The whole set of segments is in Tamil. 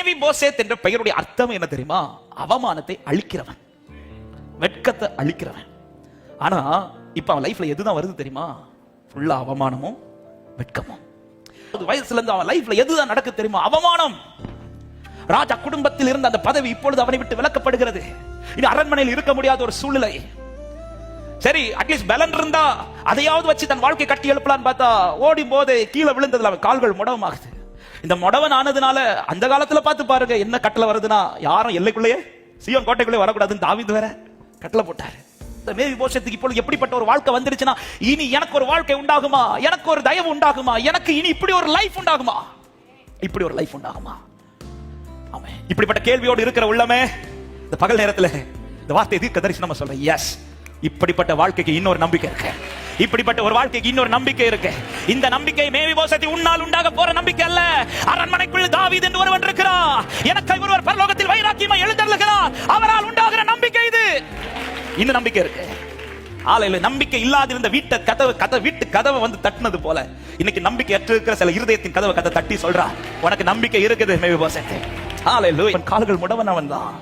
மேவிபோசேத் என்ற பெயருடைய அர்த்தம் என்ன தெரியுமா? அவமானத்தை அழிக்கிறவன், வெட்கத்தை அழிக்கிறவன். ஆனா இப்ப அவன் லைஃப்ல எதுதான் வருது தெரியுமா? ஃபுல்லா அவமானமும் வெட்கமும். வயசுல இருந்து அவன் லைஃப்ல எதுதான் நடக்கு தெரியுமா? அவமானம். ராஜா குடும்பத்தில் இருந்த அந்த பதவி இப்பொழுது அவனை விட்டு விலக்கப்படுகிறது. இது அரண்மனையில் இருக்க முடியாத ஒரு சூழ்நிலை. சரி, அட்லீஸ்ட் பலன் இருந்தா அதையாவது வச்சு தன் வாழ்க்கை கட்டி எழுப்பலான்னு பார்த்தா ஓடும் போது கீழே விழுந்ததுல அவன் கால்கள் முடவமாகுது. இந்த முடவன் ஆனதுனால அந்த காலத்துல பார்த்து பாருங்க என்ன கட்டளை வருதுன்னா, யாரும் எல்லைக்குள்ளேயே சீயோன் கோட்டைக்குள்ளே வரக்கூடாதுன்னு தாவீது வேற கட்டளை போட்டாரு. இந்த மேவிபோசேத்துக்கு இப்பொழுது எப்படிப்பட்ட ஒரு வாழ்க்கை வந்துருச்சுன்னா, இனி எனக்கு ஒரு வாழ்க்கை உண்டாகுமா, எனக்கு ஒரு தயவு உண்டாகுமா, எனக்கு இனி இப்படி ஒரு லைஃப் உண்டாகுமா, இப்படி ஒரு லைஃப் உண்டாகுமா? ஆமே, இப்படிப்பட்ட கேள்வியோடு இருக்கிற உள்ளமே இந்த பகல் நேரத்துல இந்த வார்த்தையை தீர்க்க தரிசனமா சொல்றேன். எஸ், இப்படிப்பட்ட வாழ்க்கைக்கு இன்னொரு நம்பிக்கை இருக்கு. இப்படிப்பட்ட ஒரு வாழ்க்கைக்கு இன்னொரு நம்பிக்கை இருக்கு. இந்த நம்பிக்கை மேவிபோசேத் உன்னால் உண்டாக போற நம்பிக்கை அல்ல. அரண்மனைக்குள் தாவீது என்று ஒருவன் இருக்கிறார், எனக்கு ஒருவர் பரலோகத்தில் வைராக்கியமாய் எழுந்தருளுகிறார், அவரால் உண்டாகிற நம்பிக்கை இது. இந்த நம்பிக்கை இருக்கு. ஆலையில நம்பிக்கை இல்லாதிருந்த வீட்டு கதவை வந்து தட்டினது போல இன்னைக்கு நம்பிக்கை அற்று இருக்கிற சில இருதயத்தின் கதவை தட்டி சொல்றா, உனக்கு நம்பிக்கை இருக்குது மேவிபோசேத். ஆலையில கால்கள் முடவன் தான்,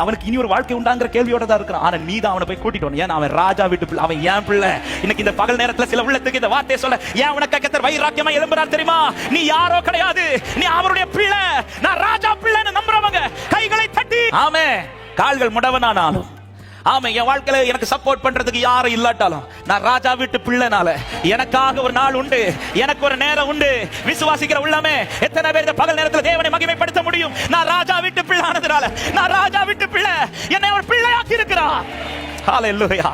அவனுக்கு இனி ஒரு வாழ்க்கை உண்டாங்கிற கேள்வியோட தான் இருக்கிறான். ஆனா நீ தான் அவனை போய் கூட்டிட்டு வந்த. ஏன் அவன் ராஜா வீட்டு பிள்ளை, அவன் ஏன் பிள்ளை. இன்னைக்கு இந்த பகல் நேரத்துல சில உள்ளத்துக்கு இந்த வார்த்தையை சொல்ல, ஏன் உனக்கு கர்த்தர் வைராக்கியமா எழும்புறார் தெரியுமா? நீ யாரோ கிடையாது, நீ அவருடைய பிள்ளை. நான் ராஜா பிள்ளைன்னு நம்புறவங்க கைகளை தட்டி ஆமே. கால்கள் முடவனானாலும் ஆமா, என் வாழ்க்கையில எனக்கு சப்போர்ட் பண்றதுக்கு யாரும் இல்லாட்டாலும் நான் ராஜா வீட்டு பிள்ளைனால எனக்காக ஒரு நாள் உண்டு, எனக்கு ஒரு நேரம் உண்டு. விசுவாசிக்கிற உள்ளமே எத்தனை பேர் இந்த பகல் நேரத்தில் தேவனை மகிமைப்படுத்த முடியும்? நான் ராஜா வீட்டு பிள்ளை ஆனதுனால, நான் ராஜா வீட்டு பிள்ளை, என்னை ஒரு பிள்ளையாக்கி இருக்கிறார். ஹல்லேலூயா.